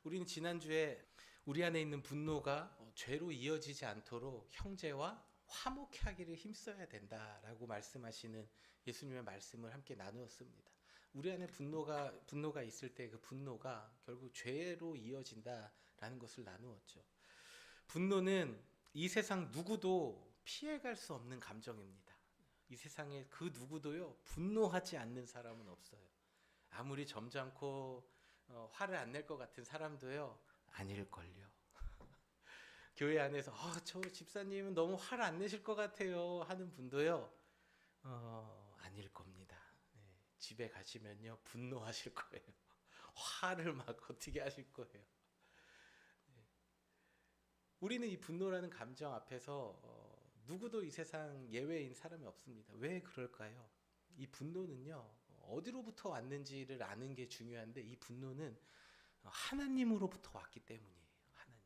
우리는 지난주에 우리 안에 있는 분노가 죄로 이어지지 않도록 형제와 화목하기를 힘써야 된다라고 말씀하시는 예수님의 말씀을 함께 나누었습니다. 우리 안에 분노가 있을 때 그 분노가 결국 죄로 이어진다라는 것을 나누었죠. 분노는 이 세상 누구도 피해갈 수 없는 감정입니다. 이 세상에 그 누구도요 분노하지 않는 사람은 없어요. 아무리 점잖고 화를 안 낼 것 같은 사람도요 아닐걸요. 교회 안에서 저 집사님은 너무 화를 안 내실 것 같아요 하는 분도요 아닐 겁니다. 네, 집에 가시면요 분노하실 거예요. 화를 막 어떻게 하실 거예요. 우리는 이 분노라는 감정 앞에서 누구도 이 세상 예외인 사람이 없습니다. 왜 그럴까요? 이 분노는요 어디로부터 왔는지를 아는 게 중요한데, 이 분노는 하나님으로부터 왔기 때문이에요. 하나님.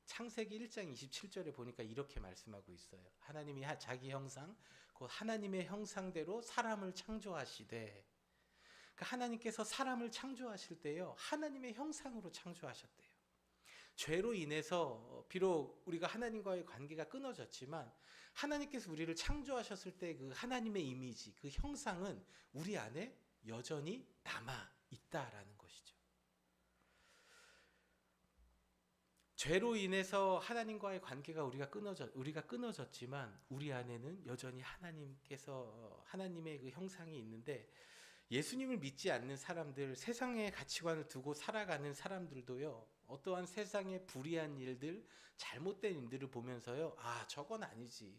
창세기 1장 27절에 보니까 이렇게 말씀하고 있어요. 하나님이 자기 형상, 곧 하나님의 형상대로 사람을 창조하시되, 그러니까 하나님께서 사람을 창조하실 때요 하나님의 형상으로 창조하셨대요. 죄로 인해서 비록 우리가 하나님과의 관계가 끊어졌지만 하나님께서 우리를 창조하셨을 때 그 하나님의 이미지, 그 형상은 우리 안에 여전히 남아 있다라는 것이죠. 죄로 인해서 하나님과의 관계가 우리가 끊어졌지만 우리 안에는 여전히 하나님의 그 형상이 있는데, 예수님을 믿지 않는 사람들, 세상의 가치관을 두고 살아가는 사람들도요 어떠한 세상의 불의한 일들, 잘못된 일들을 보면서요 저건 아니지,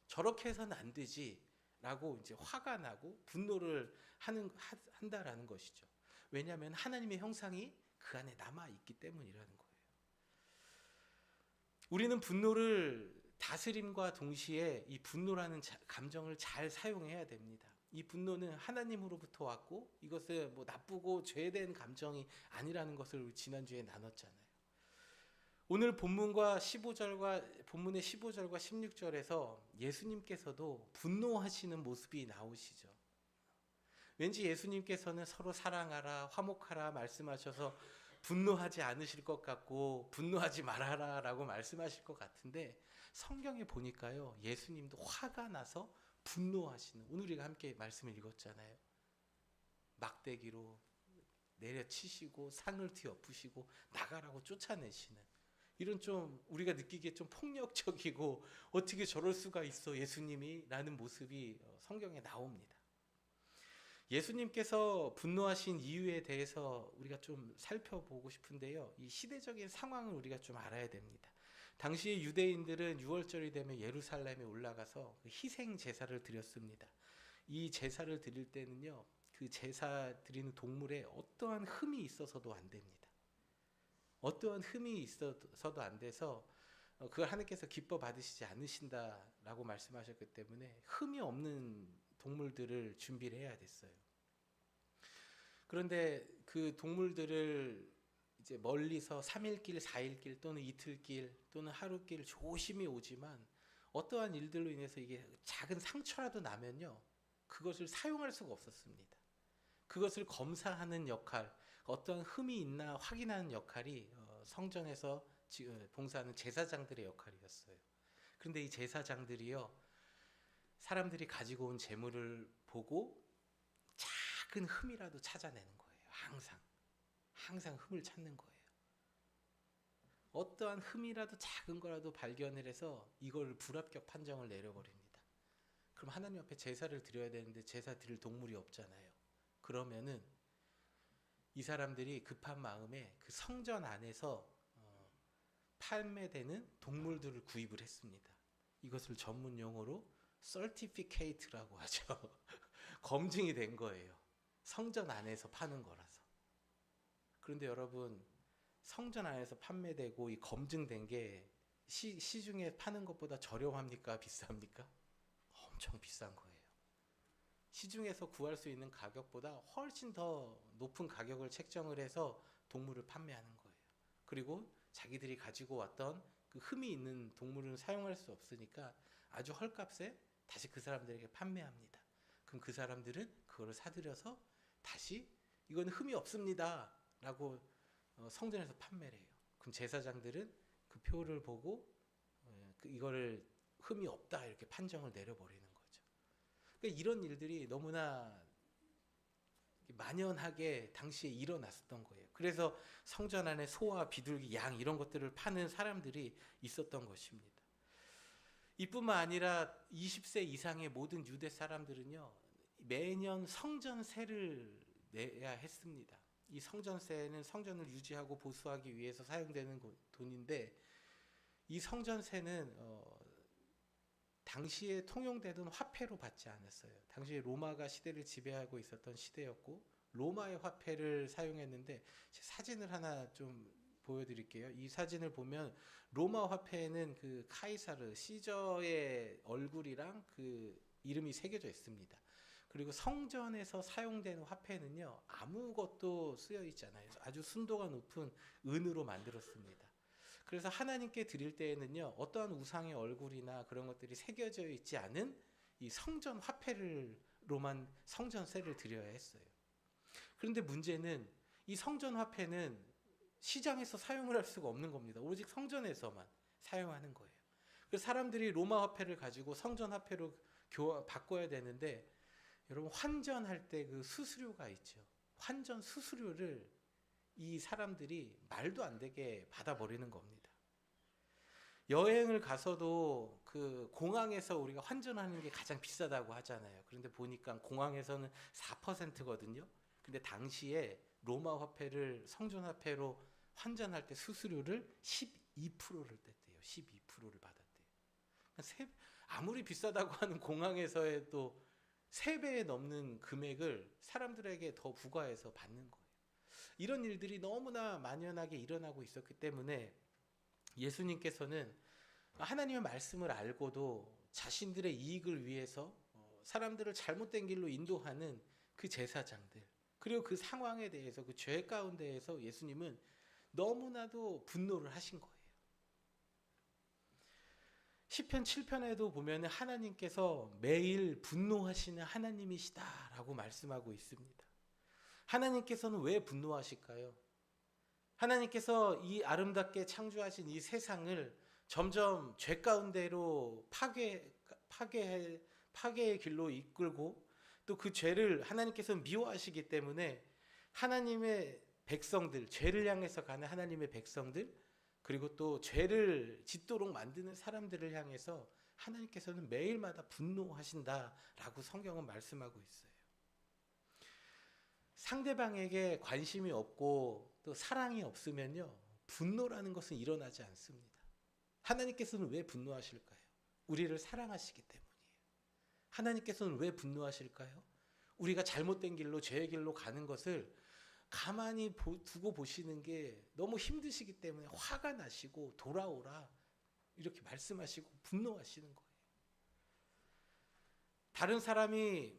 저렇게 해서는 안 되지 라고 이제 화가 나고 분노를 한다라는 것이죠. 왜냐하면 하나님의 형상이 그 안에 남아 있기 때문이라는 거예요. 우리는 분노를 다스림과 동시에 이 분노라는 감정을 잘 사용해야 됩니다. 이 분노는 하나님으로부터 왔고 이것은 뭐 나쁘고 죄된 감정이 아니라는 것을 지난주에 나눴잖아요. 오늘 본문의 15절과 16절에서 예수님께서도 분노하시는 모습이 나오시죠. 왠지 예수님께서는 서로 사랑하라, 화목하라 말씀하셔서 분노하지 않으실 것 같고 분노하지 말아라 라고 말씀하실 것 같은데, 성경에 보니까요 예수님도 화가 나서 분노하시는, 오늘 우리가 함께 말씀을 읽었잖아요. 막대기로 내려치시고 상을 뒤엎으시고 나가라고 쫓아내시는, 이런 좀 우리가 느끼기에 좀 폭력적이고 어떻게 저럴 수가 있어 예수님이 라는 모습이 성경에 나옵니다. 예수님께서 분노하신 이유에 대해서 우리가 좀 살펴보고 싶은데요, 이 시대적인 상황을 우리가 좀 알아야 됩니다. 당시의 유대인들은 6월절이 되면 예루살렘에 올라가서 희생 제사를 드렸습니다. 이 제사를 드릴 때는요 그 제사 드리는 동물에 어떠한 흠이 있어서도 안 됩니다. 어떠한 흠이 있어서도 안 돼서 그걸 하나님께서 기뻐 받으시지 않으신다라고 말씀하셨기 때문에 흠이 없는 동물들을 준비를 해야 됐어요. 그런데 그 동물들을 이제 멀리서 3일길, 4일길 또는 이틀길 또는 하루길 조심히 오지만 어떠한 일들로 인해서 이게 작은 상처라도 나면요 그것을 사용할 수가 없었습니다. 그것을 검사하는 역할, 어떤 흠이 있나 확인하는 역할이 성전에서 봉사하는 제사장들의 역할이었어요. 그런데 이 제사장들이요 사람들이 가지고 온 재물을 보고 작은 흠이라도 찾아내는 거예요. 항상 흠을 찾는 거예요. 어떠한 흠이라도 작은 거라도 발견을 해서 이걸 불합격 판정을 내려버립니다. 그럼 하나님 앞에 제사를 드려야 되는데 제사 드릴 동물이 없잖아요. 그러면은 이 사람들이 급한 마음에 그 성전 안에서 판매되는 동물들을 구입을 했습니다. 이것을 전문 용어로 certificate라고 하죠. 검증이 된 거예요. 성전 안에서 파는 거라서. 그런데 여러분, 성전 안에서 판매되고 이 검증된 게 시중에 파는 것보다 저렴합니까? 비쌉니까? 엄청 비싼 거예요. 시중에서 구할 수 있는 가격보다 훨씬 더 높은 가격을 책정을 해서 동물을 판매하는 거예요. 그리고 자기들이 가지고 왔던 그 흠이 있는 동물은 사용할 수 없으니까 아주 헐값에 다시 그 사람들에게 판매합니다. 그럼 그 사람들은 그거를 사들여서 다시 이건 흠이 없습니다 라고 성전에서 판매를 해요. 그럼 제사장들은 그 표를 보고 이거를 흠이 없다 이렇게 판정을 내려버리는 거죠. 그러니까 이런 일들이 너무나 만연하게 당시에 일어났었던 거예요. 그래서 성전 안에 소와 비둘기, 양 이런 것들을 파는 사람들이 있었던 것입니다. 이뿐만 아니라 20세 이상의 모든 유대 사람들은요, 매년 성전세를 내야 했습니다. 이 성전세는 성전을 유지하고 보수하기 위해서 사용되는 돈인데, 이 성전세는 당시에 통용되던 화폐로 받지 않았어요. 당시에 로마가 시대를 지배하고 있었던 시대였고, 로마의 화폐를 사용했는데, 사진을 하나 좀 보여드릴게요. 이 사진을 보면 로마 화폐에는 그 카이사르 시저의 얼굴이랑 그 이름이 새겨져 있습니다. 그리고 성전에서 사용된 화폐는요, 아무것도 쓰여 있지 않아요. 아주 순도가 높은 은으로 만들었습니다. 그래서 하나님께 드릴 때에는요, 어떠한 우상의 얼굴이나 그런 것들이 새겨져 있지 않은 이 성전 화폐로만 성전세를 드려야 했어요. 그런데 문제는 이 성전 화폐는 시장에서 사용을 할 수가 없는 겁니다. 오직 성전에서만 사용하는 거예요. 그래서 사람들이 로마 화폐를 가지고 성전 화폐로 바꿔야 되는데, 여러분 환전할 때 그 수수료가 있죠. 환전 수수료를 이 사람들이 말도 안 되게 받아버리는 겁니다. 여행을 가서도 그 공항에서 우리가 환전하는 게 가장 비싸다고 하잖아요. 그런데 보니까 공항에서는 4%거든요. 근데 당시에 로마 화폐를 성전 화폐로 환전할 때 수수료를 12%를 뗐대요. 12%를 받았대요. 아무리 비싸다고 하는 공항에서의 또 3배에 넘는 금액을 사람들에게 더 부과해서 받는 거예요. 이런 일들이 너무나 만연하게 일어나고 있었기 때문에 예수님께서는 하나님의 말씀을 알고도 자신들의 이익을 위해서 사람들을 잘못된 길로 인도하는 그 제사장들, 그리고 그 상황에 대해서, 그 죄 가운데에서 예수님은 너무나도 분노를 하신 거예요. 시편 7편에도 보면 하나님께서 매일 분노하시는 하나님이시다라고 말씀하고 있습니다. 하나님께서는 왜 분노하실까요? 하나님께서 이 아름답게 창조하신 이 세상을 점점 죄 가운데로 파괴의 길로 이끌고, 또 그 죄를 하나님께서는 미워하시기 때문에 하나님의 백성들, 죄를 향해서 가는 하나님의 백성들, 그리고 또 죄를 짓도록 만드는 사람들을 향해서 하나님께서는 매일마다 분노하신다라고 성경은 말씀하고 있어요. 상대방에게 관심이 없고 또 사랑이 없으면요, 분노라는 것은 일어나지 않습니다. 하나님께서는 왜 분노하실까요? 우리를 사랑하시기 때문이에요. 하나님께서는 왜 분노하실까요? 우리가 잘못된 길로, 죄의 길로 가는 것을 가만히 두고 보시는 게 너무 힘드시기 때문에 화가 나시고 돌아오라 이렇게 말씀하시고 분노하시는 거예요. 다른 사람이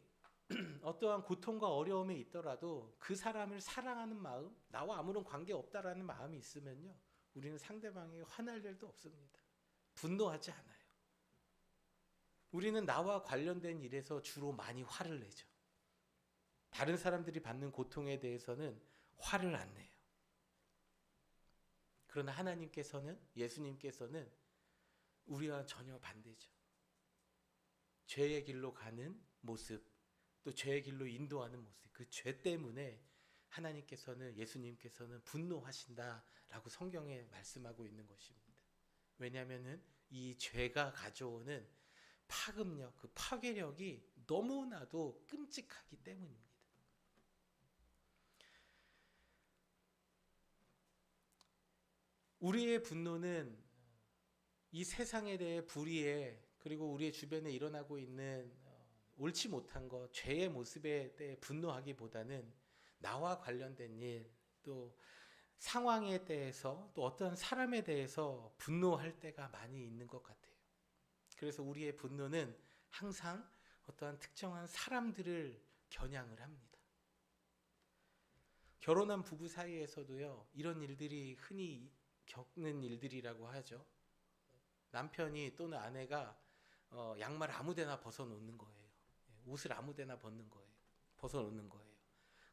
어떠한 고통과 어려움에 있더라도 그 사람을 사랑하는 마음, 나와 아무런 관계없다라는 마음이 있으면요, 우리는 상대방에게 화날 일도 없습니다. 분노하지 않아요. 우리는 나와 관련된 일에서 주로 많이 화를 내죠. 다른 사람들이 받는 고통에 대해서는 화를 안 내요. 그러나 하나님께서는, 예수님께서는 우리와 전혀 반대죠. 죄의 길로 가는 모습, 또 죄의 길로 인도하는 모습, 그 죄 때문에 하나님께서는, 예수님께서는 분노하신다라고 성경에 말씀하고 있는 것입니다. 왜냐하면 이 죄가 가져오는 파급력, 그 파괴력이 너무나도 끔찍하기 때문입니다. 우리의 분노는 이 세상에 대해 불의에, 그리고 우리의 주변에 일어나고 있는 옳지 못한 것, 죄의 모습에 대해 분노하기보다는 나와 관련된 일, 또 상황에 대해서, 또 어떤 사람에 대해서 분노할 때가 많이 있는 것 같아요. 그래서 우리의 분노는 항상 어떠한 특정한 사람들을 겨냥을 합니다. 결혼한 부부 사이에서도요, 이런 일들이 흔히 겪는 일들이라고 하죠. 남편이 또는 아내가 양말 아무데나 벗어놓는 거예요. 옷을 아무데나 벗어놓는 거예요.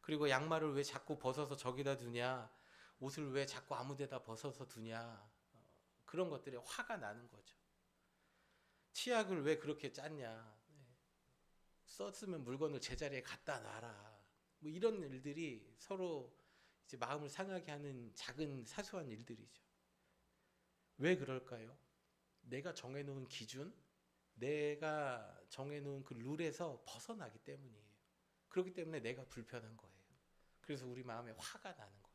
그리고 양말을 왜 자꾸 벗어서 저기다 두냐, 옷을 왜 자꾸 아무 데다 벗어서 두냐. 그런 것들에 화가 나는 거죠. 치약을 왜 그렇게 짰냐. 썼으면 물건을 제자리에 갖다 놔라. 뭐 이런 일들이 서로 이제 마음을 상하게 하는 작은 사소한 일들이죠. 왜 그럴까요? 내가 정해놓은 기준, 내가 정해놓은 그 룰에서 벗어나기 때문이에요. 그렇기 때문에 내가 불편한 거예요. 그래서 우리 마음에 화가 나는 거예요.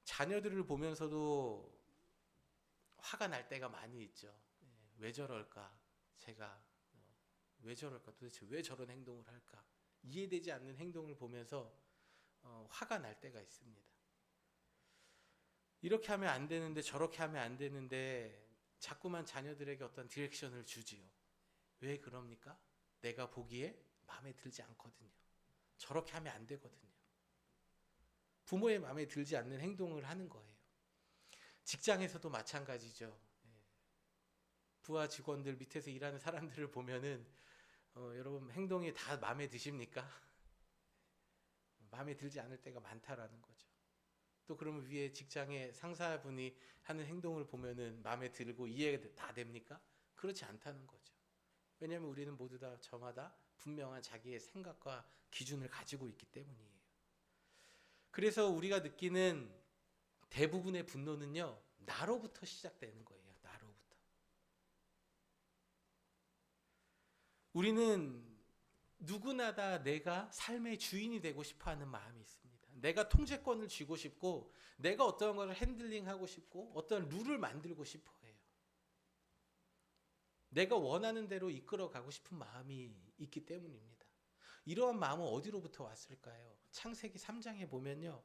자녀들을 보면서도 화가 날 때가 많이 있죠. 왜 저럴까? 제가 왜 저럴까? 도대체 왜 저런 행동을 할까? 이해되지 않는 행동을 보면서 화가 날 때가 있습니다. 이렇게 하면 안 되는데 저렇게 하면 안 되는데 자꾸만 자녀들에게 어떤 디렉션을 주지요. 왜 그럽니까? 내가 보기에 마음에 들지 않거든요. 저렇게 하면 안 되거든요. 부모의 마음에 들지 않는 행동을 하는 거예요. 직장에서도 마찬가지죠. 부하 직원들 밑에서 일하는 사람들을 보면은 여러분 행동이 다 마음에 드십니까? 마음에 들지 않을 때가 많다라는 거죠. 또 그러면 위에 직장의 상사분이 하는 행동을 보면은 마음에 들고 이해가 다 됩니까? 그렇지 않다는 거죠. 왜냐하면 우리는 모두 다 저마다 분명한 자기의 생각과 기준을 가지고 있기 때문이에요. 그래서 우리가 느끼는 대부분의 분노는요, 나로부터 시작되는 거예요. 나로부터. 우리는 누구나 다 내가 삶의 주인이 되고 싶어 하는 마음이 있습니다. 내가 통제권을 쥐고 싶고, 내가 어떤 것을 핸들링하고 싶고, 어떤 룰을 만들고 싶어 해요. 내가 원하는 대로 이끌어 가고 싶은 마음이 있기 때문입니다. 이러한 마음은 어디로부터 왔을까요? 창세기 3장에 보면요.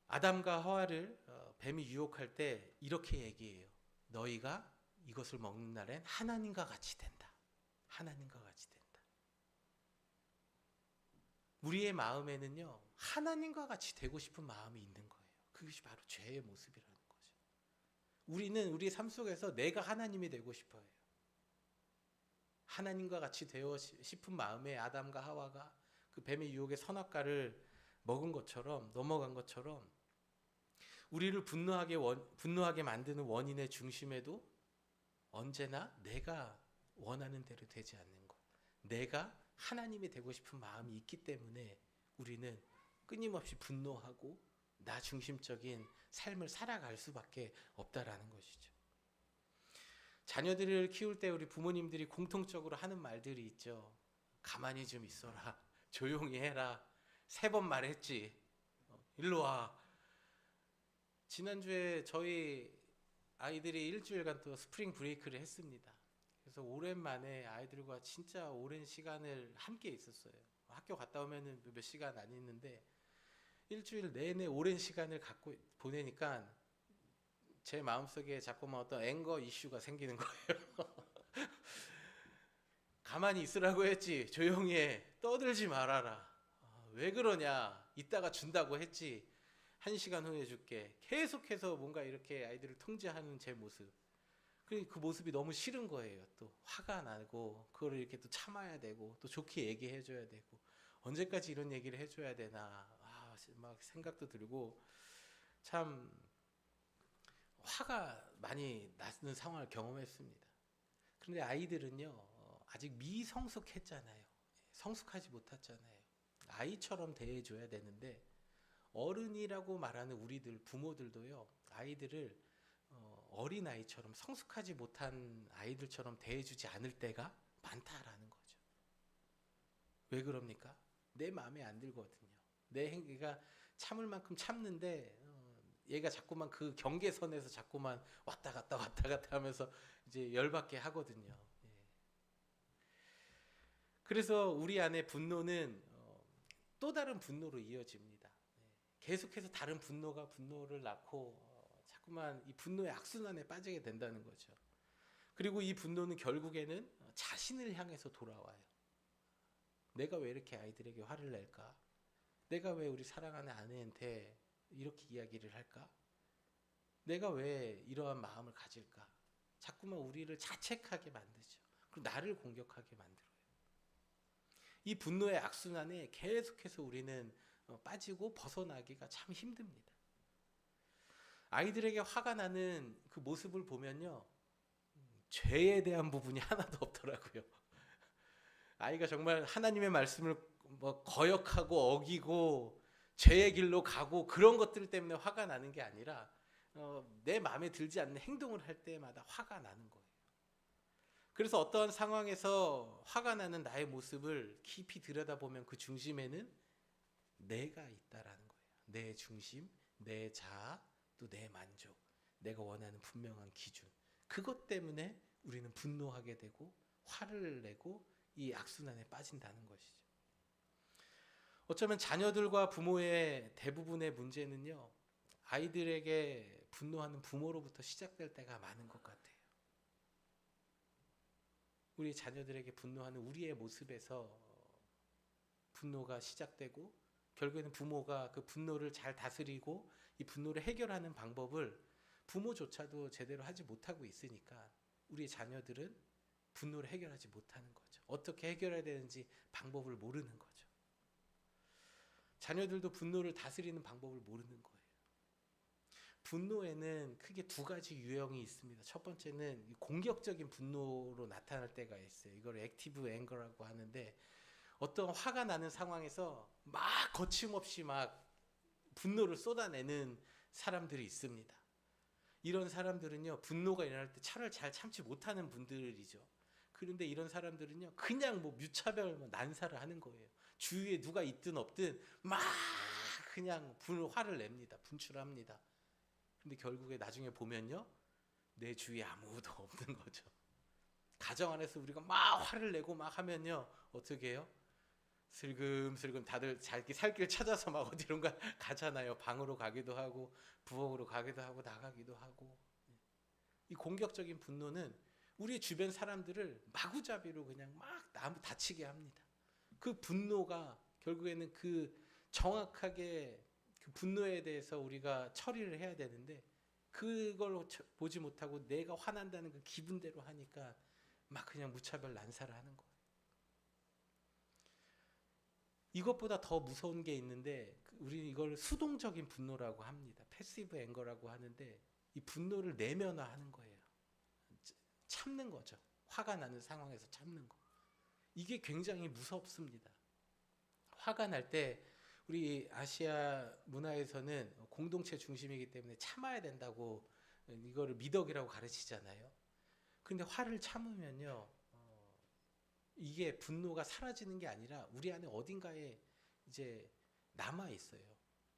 아담과 하와를 뱀이 유혹할 때 이렇게 얘기해요. 너희가 이것을 먹는 날엔 하나님과 같이 된다. 하나님과 같이 된다. 우리의 마음에는요, 하나님과 같이 되고 싶은 마음이 있는 거예요. 그것이 바로 죄의 모습이라는 거죠. 우리는 우리 삶 속에서 내가 하나님이 되고 싶어요. 하나님과 같이 되어 싶은 마음에 아담과 하와가 그 뱀의 유혹의 선악과를 먹은 것처럼, 넘어간 것처럼 우리를 분노하게 만드는 원인의 중심에도 언제나 내가 원하는 대로 되지 않는 것, 내가 하나님이 되고 싶은 마음이 있기 때문에 우리는 끊임없이 분노하고 나 중심적인 삶을 살아갈 수밖에 없다라는 것이죠. 자녀들을 키울 때 우리 부모님들이 공통적으로 하는 말들이 있죠. 가만히 좀 있어라. 조용히 해라. 3번 말했지. 일로 와. 지난주에 저희 아이들이 일주일간 또 스프링 브레이크를 했습니다. 그래서 오랜만에 아이들과 진짜 오랜 시간을 함께 있었어요. 학교 갔다 오면은 몇 시간 안 있는데 일주일 내내 오랜 시간을 갖고 보내니까 제 마음속에 자꾸만 어떤 앵거 이슈가 생기는 거예요. 가만히 있으라고 했지. 조용히 해. 떠들지 말아라. 왜 그러냐. 이따가 준다고 했지. 1시간 후에 줄게. 계속해서 뭔가 이렇게 아이들을 통제하는 제 모습. 그 모습이 너무 싫은 거예요. 또 화가 나고 그거를 이렇게 또 참아야 되고 또 좋게 얘기해 줘야 되고 언제까지 이런 얘기를 해줘야 되나 막 생각도 들고 참 화가 많이 나는 상황을 경험했습니다. 그런데 아이들은요 아직 미성숙했잖아요. 성숙하지 못했잖아요. 아이처럼 대해줘야 되는데 어른이라고 말하는 우리들 부모들도요 아이들을 어린아이처럼 성숙하지 못한 아이들처럼 대해주지 않을 때가 많다라는 거죠. 왜 그럽니까? 내 마음에 안 들거든요. 내 행위가 참을 만큼 참는데 얘가 자꾸만 그 경계선에서 자꾸만 왔다 갔다 하면서 이제 열받게 하거든요. 그래서 우리 안에 분노는 또 다른 분노로 이어집니다. 계속해서 다른 분노가 분노를 낳고 자꾸만 이 분노의 악순환에 빠지게 된다는 거죠. 그리고 이 분노는 결국에는 자신을 향해서 돌아와요. 내가 왜 이렇게 아이들에게 화를 낼까? 내가 왜 우리 사랑하는 아내한테 이렇게 이야기를 할까? 내가 왜 이러한 마음을 가질까? 자꾸만 우리를 자책하게 만들죠. 그리고 나를 공격하게 만들어요. 이 분노의 악순환에 계속해서 우리는 빠지고 벗어나기가 참 힘듭니다. 아이들에게 화가 나는 그 모습을 보면요, 죄에 대한 부분이 하나도 없더라고요. 아이가 정말 하나님의 말씀을 뭐 거역하고 어기고 죄의 길로 가고 그런 것들 때문에 화가 나는 게 아니라 내 마음에 들지 않는 행동을 할 때마다 화가 나는 거예요. 그래서 어떠한 상황에서 화가 나는 나의 모습을 깊이 들여다보면 그 중심에는 내가 있다라는 거예요. 내 중심, 내 자아, 또 내 만족, 내가 원하는 분명한 기준. 그것 때문에 우리는 분노하게 되고 화를 내고 이 악순환에 빠진다는 것이죠. 어쩌면 자녀들과 부모의 대부분의 문제는요, 아이들에게 분노하는 부모로부터 시작될 때가 많은 것 같아요. 우리 자녀들에게 분노하는 우리의 모습에서 분노가 시작되고, 결국에는 부모가 그 분노를 잘 다스리고 이 분노를 해결하는 방법을 부모조차도 제대로 하지 못하고 있으니까 우리 자녀들은 분노를 해결하지 못하는 거죠. 어떻게 해결해야 되는지 방법을 모르는 거죠. 자녀들도 분노를 다스리는 방법을 모르는 거예요. 분노에는 크게 두 가지 유형이 있습니다. 첫 번째는 공격적인 분노로 나타날 때가 있어요. 이걸 액티브 앵거라고 하는데, 어떤 화가 나는 상황에서 막 거침없이 막 분노를 쏟아내는 사람들이 있습니다. 이런 사람들은요, 분노가 일어날 때 차를 잘 참지 못하는 분들이죠. 그런데 이런 사람들은요, 그냥 뭐 무차별 난사를 하는 거예요. 주위에 누가 있든 없든 막 그냥 화를 냅니다. 분출합니다. 근데 결국에 나중에 보면요, 내 주위에 아무도 없는 거죠. 가정 안에서 우리가 막 화를 내고 막 하면요, 어떻게 해요? 슬금슬금 다들 자기 살 길 찾아서 막 어디론가 가잖아요. 방으로 가기도 하고 부엌으로 가기도 하고 나가기도 하고. 이 공격적인 분노는 우리 주변 사람들을 마구잡이로 그냥 막 다치게 합니다. 그 분노가 결국에는 그 정확하게 그 분노에 대해서 우리가 처리를 해야 되는데, 그걸 보지 못하고 내가 화난다는 그 기분대로 하니까 막 그냥 무차별 난사를 하는 거예요. 이것보다 더 무서운 게 있는데, 우리 이걸 수동적인 분노라고 합니다. 패시브 앵거라고 하는데, 이 분노를 내면화하는 거예요. 참는 거죠. 화가 나는 상황에서 참는 거. 이게 굉장히 무섭습니다. 화가 날 때 우리 아시아 문화에서는 공동체 중심이기 때문에 참아야 된다고, 이거를 미덕이라고 가르치잖아요. 근데 화를 참으면요, 이게 분노가 사라지는 게 아니라 우리 안에 어딘가에 이제 남아 있어요.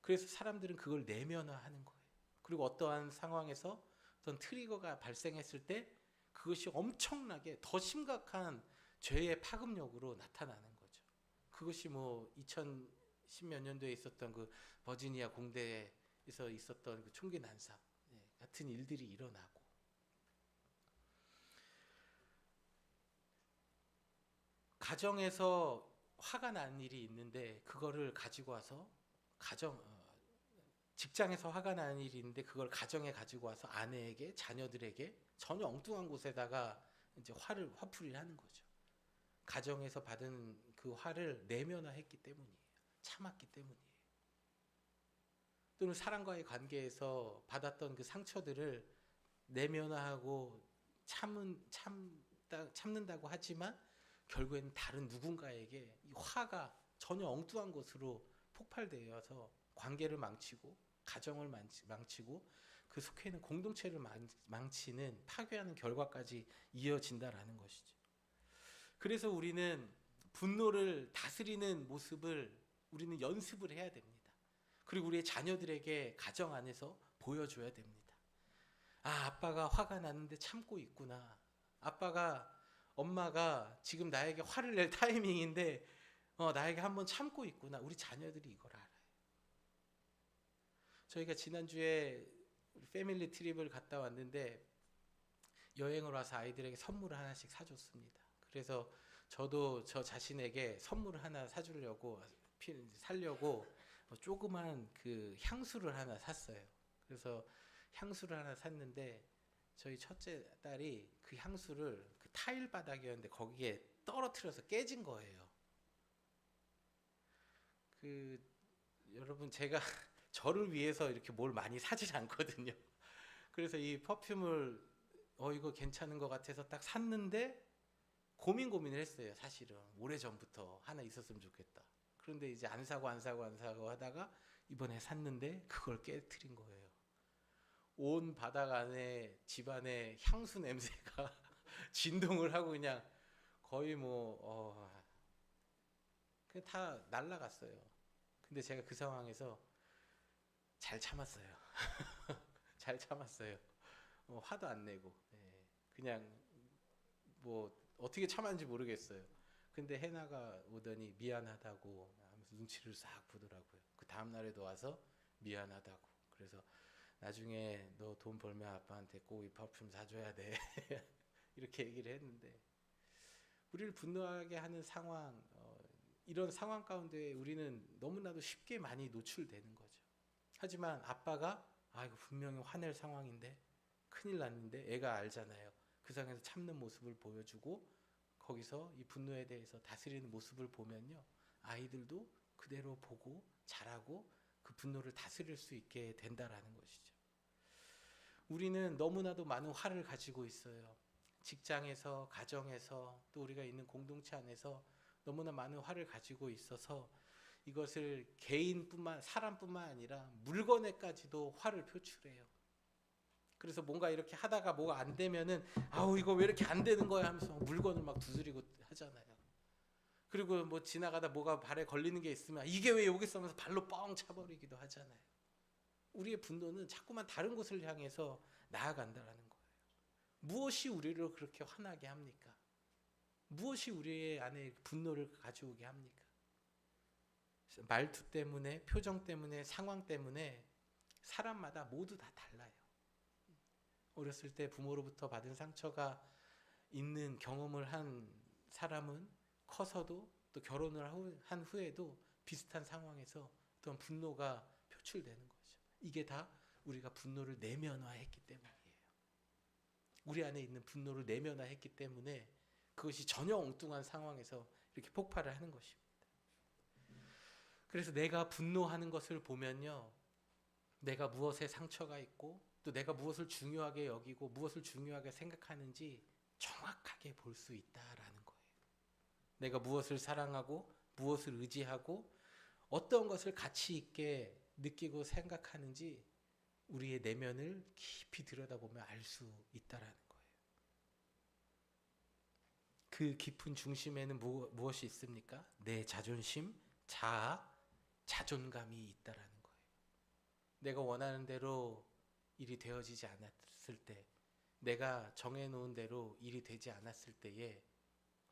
그래서 사람들은 그걸 내면화하는 거예요. 그리고 어떠한 상황에서 어떤 트리거가 발생했을 때 그것이 엄청나게 더 심각한 죄의 파급력으로 나타나는 거죠. 그것이 뭐 2010 몇 년도에 있었던 그 버지니아 공대에서 있었던 그 총기 난사 같은 일들이 일어나고, 가정에서 화가 나는 일이 있는데 그거를 가지고 와서 직장에서 화가 나는 일이 있는데 그걸 가정에 가지고 와서 아내에게, 자녀들에게 전혀 엉뚱한 곳에다가 이제 화풀이를 하는 거죠. 가정에서 받은 그 화를 내면화했기 때문이에요. 참았기 때문이에요. 또는 사람과의 관계에서 받았던 그 상처들을 내면화하고 참는다고 하지만 결국에는 다른 누군가에게 이 화가 전혀 엉뚱한 것으로 폭발되어서 관계를 망치고 가정을 망치고 그 속해 있는 공동체를 망치는 파괴하는 결과까지 이어진다라는 것이죠. 그래서 우리는 분노를 다스리는 모습을 우리는 연습을 해야 됩니다. 그리고 우리의 자녀들에게 가정 안에서 보여줘야 됩니다. 아, 아빠가 화가 났는데 참고 있구나. 엄마가 지금 나에게 화를 낼 타이밍인데 나에게 한번 참고 있구나. 우리 자녀들이 이걸 알아요. 저희가 지난주에 패밀리 트립을 갔다 왔는데 여행을 와서 아이들에게 선물을 하나씩 사줬습니다. 그래서 저도 저 자신에게 선물을 하나 살려고 조그만 그 향수를 하나 샀어요. 그래서 향수를 하나 샀는데 저희 첫째 딸이 그 향수를 그 타일 바닥이었는데 거기에 떨어뜨려서 깨진 거예요. 그 여러분 제가 저를 위해서 이렇게 뭘 많이 사질 않거든요. 그래서 이 퍼퓸을 이거 괜찮은 것 같아서 딱 샀는데 고민을 했어요. 사실은 오래전부터 하나 있었으면 좋겠다. 그런데 이제 안 사고 하다가 이번에 샀는데 그걸 깨트린 거예요. 온 바닥 안에 집안에 향수 냄새가 진동을 하고 그냥 거의 그냥 다 날라갔어요. 근데 제가 그 상황에서 잘 참았어요. 잘 참았어요. 화도 안 내고 그냥 뭐 어떻게 참았는지 모르겠어요. 근데 해나가 오더니 미안하다고 하면서 눈치를 싹 보더라고요. 그 다음 날에도 와서 미안하다고. 그래서 나중에 너 돈 벌면 아빠한테 꼭 이 퍼퓸 사줘야 돼. 이렇게 얘기를 했는데 우리를 분노하게 하는 상황, 이런 상황 가운데 우리는 너무나도 쉽게 많이 노출되는 거죠. 하지만 아빠가 이거 분명히 화낼 상황인데 큰일 났는데 애가 알잖아요. 그 상황에서 참는 모습을 보여주고 거기서 이 분노에 대해서 다스리는 모습을 보면요, 아이들도 그대로 보고 자라고 그 분노를 다스릴 수 있게 된다라는 것이죠. 우리는 너무나도 많은 화를 가지고 있어요. 직장에서, 가정에서, 또 우리가 있는 공동체 안에서 너무나 많은 화를 가지고 있어서 이것을 사람뿐만 아니라 물건에까지도 화를 표출해요. 그래서 뭔가 이렇게 하다가 뭐가 안 되면은 이거 왜 이렇게 안 되는 거야 하면서 물건을 막 두드리고 하잖아요. 그리고 뭐 지나가다 뭐가 발에 걸리는 게 있으면 이게 왜 여기 있어 하면서 발로 뻥 차버리기도 하잖아요. 우리의 분노는 자꾸만 다른 곳을 향해서 나아간다라는 거예요. 무엇이 우리를 그렇게 화나게 합니까? 무엇이 우리의 안에 분노를 가져오게 합니까? 말투 때문에, 표정 때문에, 상황 때문에 사람마다 모두 다 달라요. 어렸을 때 부모로부터 받은 상처가 있는 경험을 한 사람은 커서도 또 결혼을 한 후에도 비슷한 상황에서 어떤 분노가 표출되는 거죠. 이게 다 우리가 분노를 내면화했기 때문이에요. 우리 안에 있는 분노를 내면화했기 때문에 그것이 전혀 엉뚱한 상황에서 이렇게 폭발을 하는 것입니다. 그래서 내가 분노하는 것을 보면요, 내가 무엇에 상처가 있고 또 내가 무엇을 중요하게 여기고 무엇을 중요하게 생각하는지 정확하게 볼 수 있다라는 거예요. 내가 무엇을 사랑하고 무엇을 의지하고 어떤 것을 가치 있게 느끼고 생각하는지 우리의 내면을 깊이 들여다보면 알 수 있다라는 거예요. 그 깊은 중심에는 무엇이 있습니까? 내 자존심, 자아, 자존감이 있다라는 거예요. 내가 원하는 대로 일이 되어지지 않았을 때, 내가 정해놓은 대로 일이 되지 않았을 때에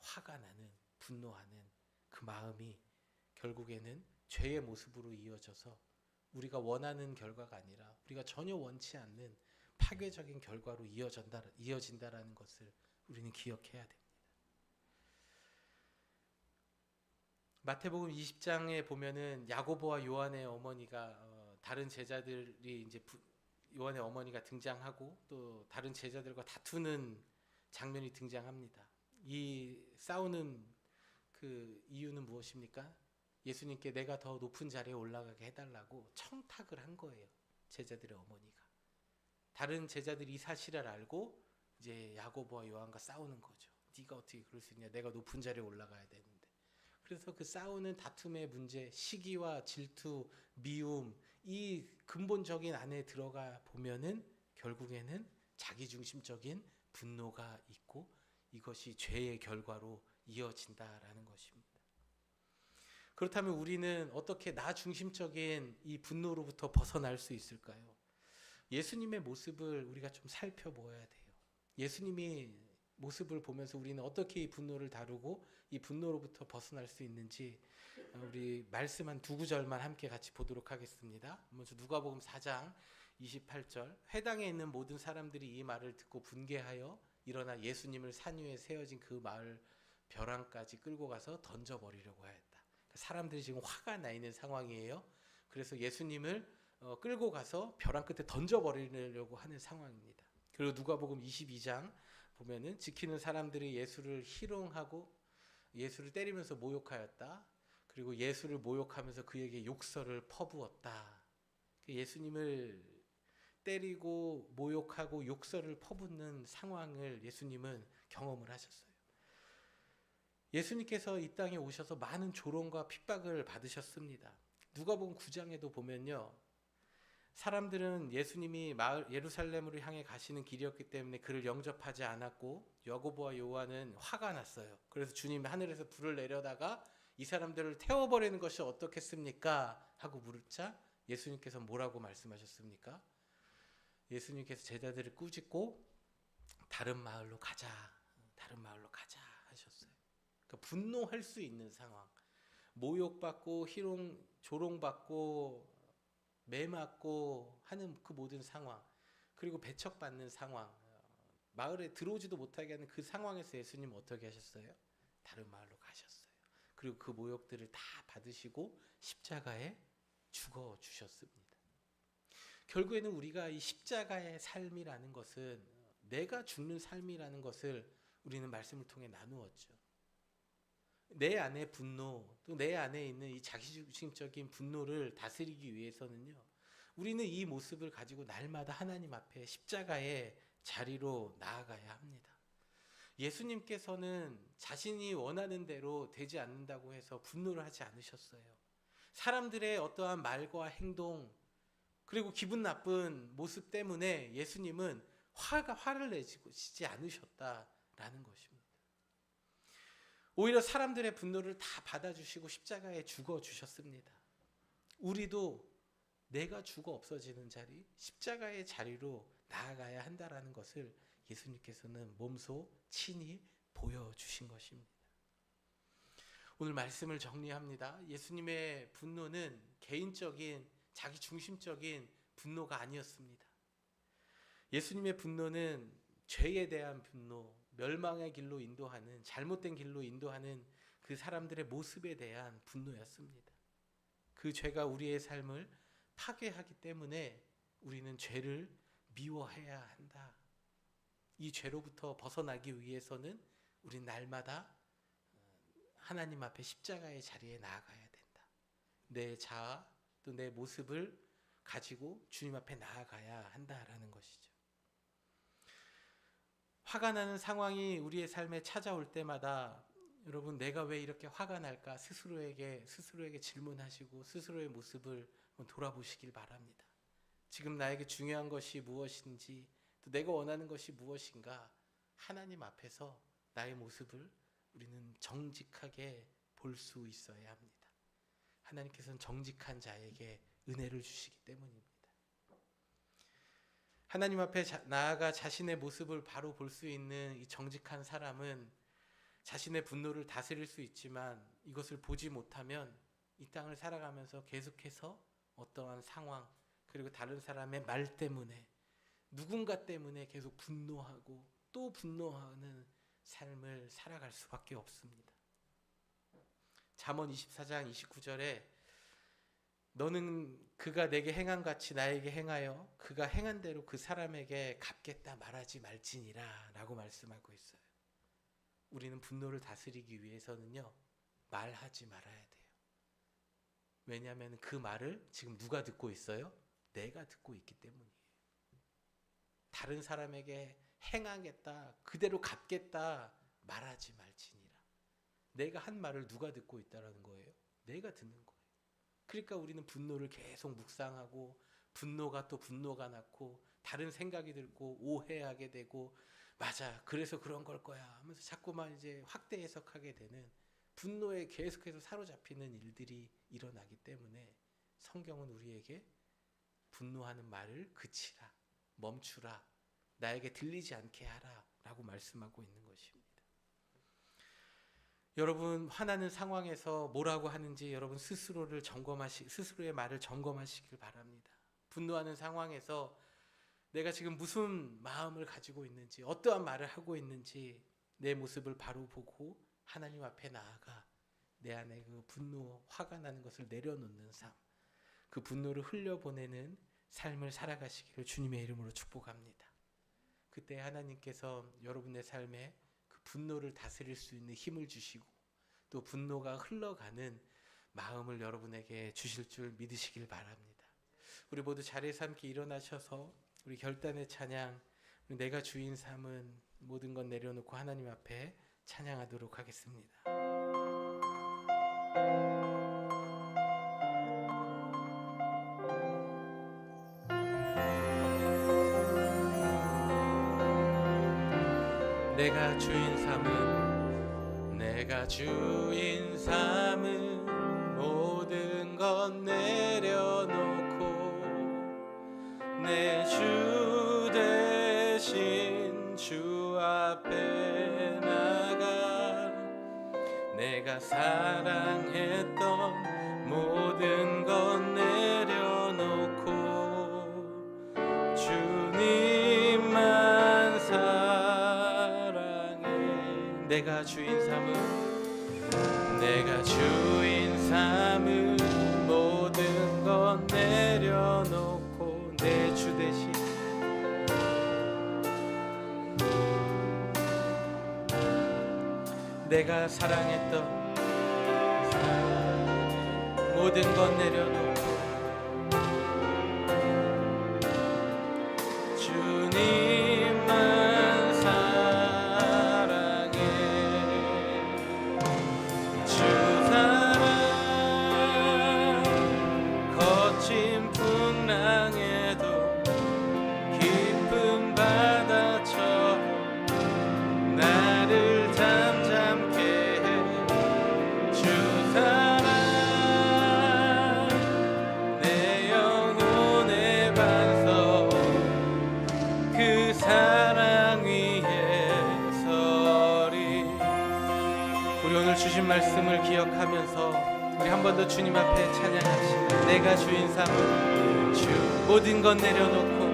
화가 나는, 분노하는 그 마음이 결국에는 죄의 모습으로 이어져서 우리가 원하는 결과가 아니라 우리가 전혀 원치 않는 파괴적인 결과로 이어진다라는 것을 우리는 기억해야 됩니다. 마태복음 20장에 보면은 야고보와 요한의 어머니가 다른 제자들이 이제 요한의 어머니가 등장하고 또 다른 제자들과 다투는 장면이 등장합니다. 이 싸우는 그 이유는 무엇입니까? 예수님께 내가 더 높은 자리에 올라가게 해달라고 청탁을 한 거예요. 제자들의 어머니가. 다른 제자들이 이 사실을 알고 이제 야고보와 요한과 싸우는 거죠. 네가 어떻게 그럴 수 있냐? 내가 높은 자리에 올라가야 되는데. 그래서 그 싸우는 다툼의 문제, 시기와 질투, 미움, 이 근본적인 안에 들어가 보면은 결국에는 자기중심적인 분노가 있고 이것이 죄의 결과로 이어진다라는 것입니다. 그렇다면 우리는 어떻게 나 중심적인 이 분노로부터 벗어날 수 있을까요? 예수님의 모습을 우리가 좀 살펴보아야 돼요. 예수님이 모습을 보면서 우리는 어떻게 이 분노를 다루고 이 분노로부터 벗어날 수 있는지 우리 말씀 한 두 구절만 함께 같이 보도록 하겠습니다. 먼저 누가복음 4장 28절, 회당에 있는 모든 사람들이 이 말을 듣고 분개하여 일어나 예수님을 산 위에 세워진 그 마을 벼랑까지 끌고 가서 던져버리려고 하였다. 사람들이 지금 화가 나 있는 상황이에요. 그래서 예수님을 끌고 가서 벼랑 끝에 던져버리려고 하는 상황입니다. 그리고 누가복음 22장 보면은 지키는 사람들이 예수를 희롱하고 예수를 때리면서 모욕하였다. 그리고 예수를 모욕하면서 그에게 욕설을 퍼부었다. 예수님을 때리고 모욕하고 욕설을 퍼붓는 상황을 예수님은 경험을 하셨어요. 예수님께서 이 땅에 오셔서 많은 조롱과 핍박을 받으셨습니다. 누가복음 9장에도 보면요, 사람들은 예수님이 예루살렘으로 향해 가시는 길이었기 때문에 그를 영접하지 않았고 야고보와 요한은 화가 났어요. 그래서 주님이 하늘에서 불을 내려다가 이 사람들을 태워버리는 것이 어떻겠습니까? 하고 물자 예수님께서 뭐라고 말씀하셨습니까? 예수님께서 제자들을 꾸짖고 다른 마을로 가자, 다른 마을로 가자 하셨어요. 그러니까 분노할 수 있는 상황, 모욕받고 조롱받고 매맞고 하는 그 모든 상황, 그리고 배척받는 상황, 마을에 들어오지도 못하게 하는 그 상황에서 예수님 어떻게 하셨어요? 다른 마을로 가셨어요. 그리고 그 모욕들을 다 받으시고 십자가에 죽어 주셨습니다. 결국에는 우리가 이 십자가의 삶이라는 것은, 내가 죽는 삶이라는 것을 우리는 말씀을 통해 나누었죠. 내 안의 분노, 또 내 안에 있는 이 자기중심적인 분노를 다스리기 위해서는요, 우리는 이 모습을 가지고 날마다 하나님 앞에 십자가의 자리로 나아가야 합니다. 예수님께서는 자신이 원하는 대로 되지 않는다고 해서 분노를 하지 않으셨어요. 사람들의 어떠한 말과 행동, 그리고 기분 나쁜 모습 때문에 예수님은 화를 내시지 않으셨다라는 것입니다. 오히려 사람들의 분노를 다 받아주시고 십자가에 죽어 주셨습니다. 우리도 내가 죽어 없어지는 자리, 십자가의 자리로 나아가야 한다라는 것을 예수님께서는 몸소 친히 보여주신 것입니다. 오늘 말씀을 정리합니다. 예수님의 분노는 개인적인, 자기 중심적인 분노가 아니었습니다. 예수님의 분노는 죄에 대한 분노, 멸망의 길로 인도하는, 잘못된 길로 인도하는 그 사람들의 모습에 대한 분노였습니다. 그 죄가 우리의 삶을 파괴하기 때문에 우리는 죄를 미워해야 한다. 이 죄로부터 벗어나기 위해서는 우린 날마다 하나님 앞에 십자가의 자리에 나아가야 된다. 내 자아 또 내 모습을 가지고 주님 앞에 나아가야 한다라는 것이죠. 화가 나는 상황이 우리의 삶에 찾아올 때마다 여러분, 내가 왜 이렇게 화가 날까 스스로에게 질문하시고 스스로의 모습을 돌아보시길 바랍니다. 지금 나에게 중요한 것이 무엇인지, 또 내가 원하는 것이 무엇인가, 하나님 앞에서 나의 모습을 우리는 정직하게 볼 수 있어야 합니다. 하나님께서는 정직한 자에게 은혜를 주시기 때문입니다. 하나님 앞에 나아가 자신의 모습을 바로 볼 수 있는 이 정직한 사람은 자신의 분노를 다스릴 수 있지만, 이것을 보지 못하면 이 땅을 살아가면서 계속해서 어떠한 상황, 그리고 다른 사람의 말 때문에, 누군가 때문에 계속 분노하고 또 분노하는 삶을 살아갈 수밖에 없습니다. 잠언 24장 29절에 너는 그가 내게 행한 같이 나에게 행하여 그가 행한 대로 그 사람에게 갚겠다 말하지 말지니라 라고 말씀하고 있어요. 우리는 분노를 다스리기 위해서는요, 말하지 말아야 돼요. 왜냐하면 그 말을 지금 누가 듣고 있어요? 내가 듣고 있기 때문이에요. 다른 사람에게 행하겠다, 그대로 갚겠다 말하지 말지니라. 내가 한 말을 누가 듣고 있다라는 거예요? 내가 듣는 거예요. 그러니까 우리는 분노를 계속 묵상하고, 분노가 또 분노가 낳고, 다른 생각이 들고 오해하게 되고, 맞아, 그래서 그런 걸 거야 하면서 자꾸만 이제 확대 해석하게 되는, 분노에 계속해서 사로잡히는 일들이 일어나기 때문에 성경은 우리에게 분노하는 말을 그치라, 멈추라, 나에게 들리지 않게 하라 라고 말씀하고 있는 것입니다. 여러분, 화나는 상황에서 뭐라고 하는지 여러분 스스로의 말을 점검하시길 바랍니다. 분노하는 상황에서 내가 지금 무슨 마음을 가지고 있는지, 어떠한 말을 하고 있는지 내 모습을 바로 보고 하나님 앞에 나아가 내 안에 그 분노, 화가 나는 것을 내려놓는 삶, 그 분노를 흘려보내는 삶을 살아가시기를 주님의 이름으로 축복합니다. 그때 하나님께서 여러분의 삶에 그 분노를 다스릴 수 있는 힘을 주시고, 또 분노가 흘러가는 마음을 여러분에게 주실 줄 믿으시길 바랍니다. 우리 모두 자리에서 함께 일어나셔서 우리 결단의 찬양, 내가 주인 삼은 모든 것 내려놓고 하나님 앞에 찬양하도록 하겠습니다. 내가 주인 삼은 모든 것 내려놓고 내 주 대신 주 앞에 나가 내가 사랑했던 모든 것 내려놓고 주님만 사랑해. 내가 주인 삼은 모든 것 내려놓고 내 주 대신 내가 사랑했던 모든 것 내려놓고 주님만 사랑해. 주 사랑 거친 풍랑에도 깊은 바다처럼 나를 잠잠케 해. 주 사랑 내 영혼의 반석 그 사랑 위에 서리. 우리 오늘 주신 말씀을 기억하면서 우리 한 번 더 주님 앞에 찬양합시다. 내가 주인 삼은 주 모든 것 내려놓고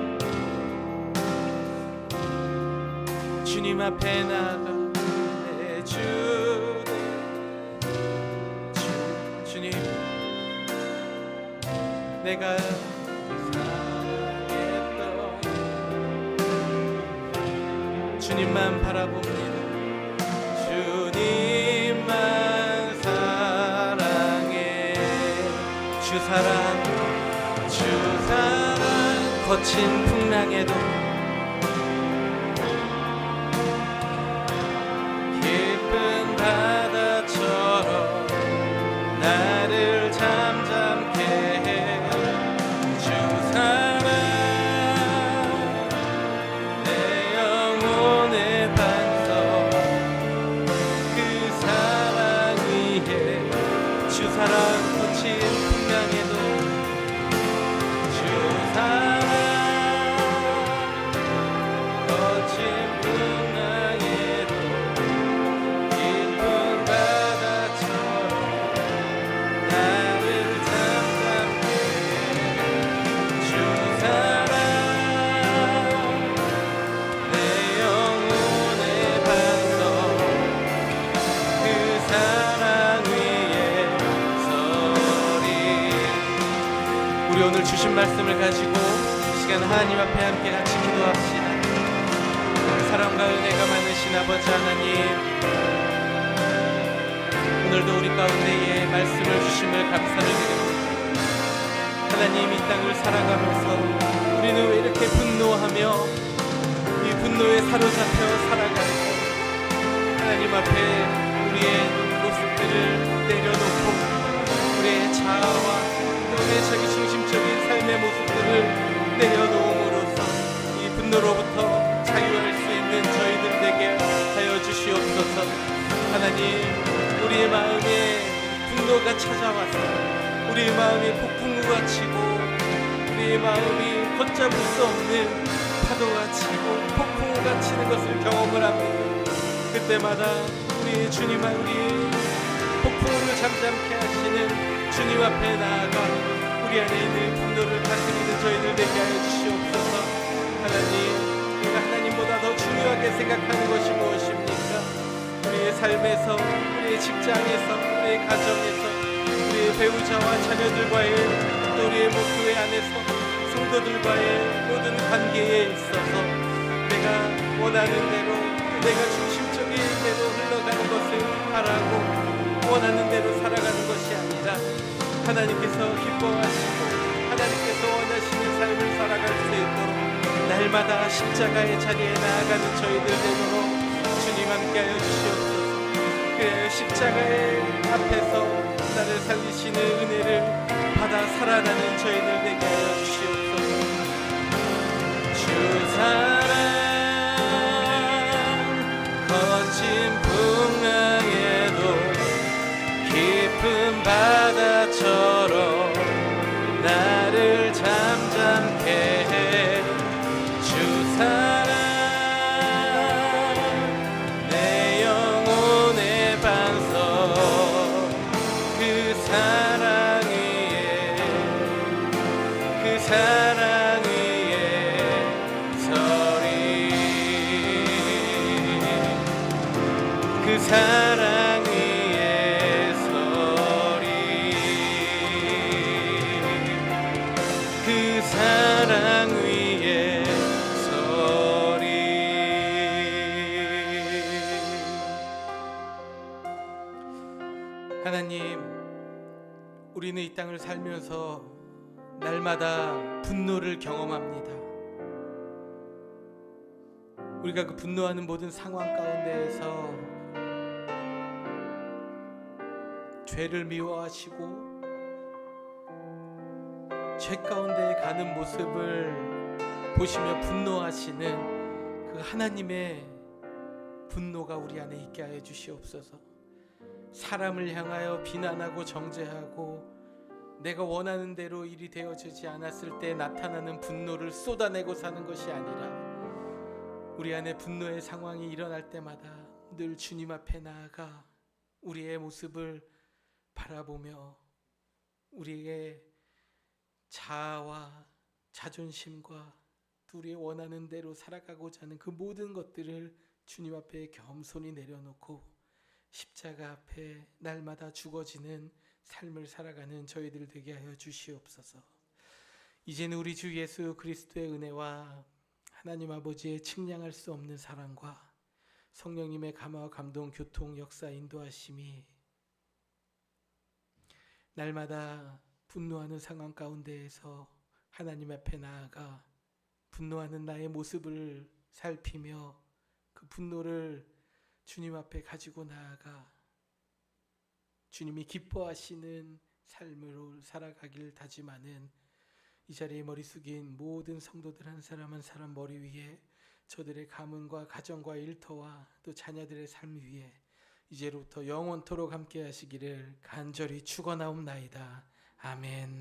주님 앞에 나가 내 주님 내가 사랑했던 주님만 바라봅니다. 주님만 사랑해. 주 사랑 거친 풍랑에도 깊은 바다처럼 나를 잠잠케 해. 주 사랑 내 영혼의 반석 그 사랑 위에 주 사랑 거친 풍랑에도 주 사랑 거친 풍랑에도 깊은 바다처럼 나를 잠잠케 주 사랑 내 영혼의 반석 그 사랑 위에 서리. 우리 오늘 주신 말씀을 가지고 이 시간 하나님 앞에 함께 같이 기도합시다. 사랑과 은혜가 많으신 아버지 하나님, 오늘도 우리 가운데에 말씀을 주심을 감사를 드립니다. 하나님, 이 땅을 살아가면서 우리는 왜 이렇게 분노하며 이 분노에 사로잡혀 살아가는지 하나님 앞에 우리의 모습들을 내려놓고 우리의 자아와 우리의 자기중심적인 삶의 모습들을 내려놓음으로써 이 분노로부터 자유할 수 있는 저희들 되게 하여 주시옵소서. 하나님, 우리의 마음에 분노가 찾아와서 우리의 마음이 폭풍우가 치고 우리의 마음이 걷잡을 수 없는 파도가 치고 폭풍우가 치는 것을 경험을 합니다. 그때마다 우리 주님과 우리 폭풍우를 잠잠케 하시는 주님 앞에 나아가 우리 안에 있는 분노를 다스리는 저희들 되게 하여 주시옵소서. 하나님, 우리가 하나님보다 더 중요하게 생각하는 것이 무엇입니까? 우리의 삶에서, 우리의 직장에서, 우리의 가정에서, 우리의 배우자와 자녀들과의, 또 우리의 목교회 안에서 성도들과의 모든 관계에 있어서 내가 원하는 대로, 내가 중심적인 대로 흘러가는 것을 바라고 원하는 대로 살아가는 것이 아니라 하나님께서 기뻐하시고 하나님께서 원하시는 삶을 살아갈 수 있도록 날마다 십자가의 자리에 나아가는 저희들 되도록 주님 함께하여 주시옵소서. 그 십자가의 앞에서 나를 살리시는 은혜를 받아 살아나는 저희들 되게 하여 주시옵소서. 주 사랑 거친 풍랑에도 깊은 바다처럼 나를 잠잠케 해. 주 사랑 내 영혼의 반석 그 사랑 위에 그 사랑 위에 서리 그 사랑 위에 서리 그 사랑 위에 서리. 하나님, 우리는 이 땅을 살면서 날마다 분노를 경험합니다. 우리가 그 분노하는 모든 상황 가운데에서 죄를 미워하시고 죄 가운데 가는 모습을 보시며 분노하시는 그 하나님의 분노가 우리 안에 있게 하여 주시옵소서. 사람을 향하여 비난하고 정죄하고 내가 원하는 대로 일이 되어지지 않았을 때 나타나는 분노를 쏟아내고 사는 것이 아니라 우리 안에 분노의 상황이 일어날 때마다 늘 주님 앞에 나아가 우리의 모습을 바라보며 우리의 자아와 자존심과 우리의 원하는 대로 살아가고자 하는 그 모든 것들을 주님 앞에 겸손히 내려놓고 십자가 앞에 날마다 죽어지는 삶을 살아가는 저희들 되게 하여 주시옵소서. 이제는 우리 주 예수 그리스도의 은혜와 하나님 아버지의 측량할 수 없는 사랑과 성령님의 감화와 감동, 교통, 역사, 인도하심이 날마다 분노하는 상황 가운데에서 하나님 앞에 나아가 분노하는 나의 모습을 살피며 그 분노를 주님 앞에 가지고 나아가 주님이 기뻐하시는 삶으로 살아가길 다짐하는 이 자리에 머리 숙인 모든 성도들 한 사람 한 사람 머리 위에 저들의 가문과 가정과 일터와 또 자녀들의 삶 위에 이제로부터 영원토록 함께 하시기를 간절히 축원하옵나이다. 아멘.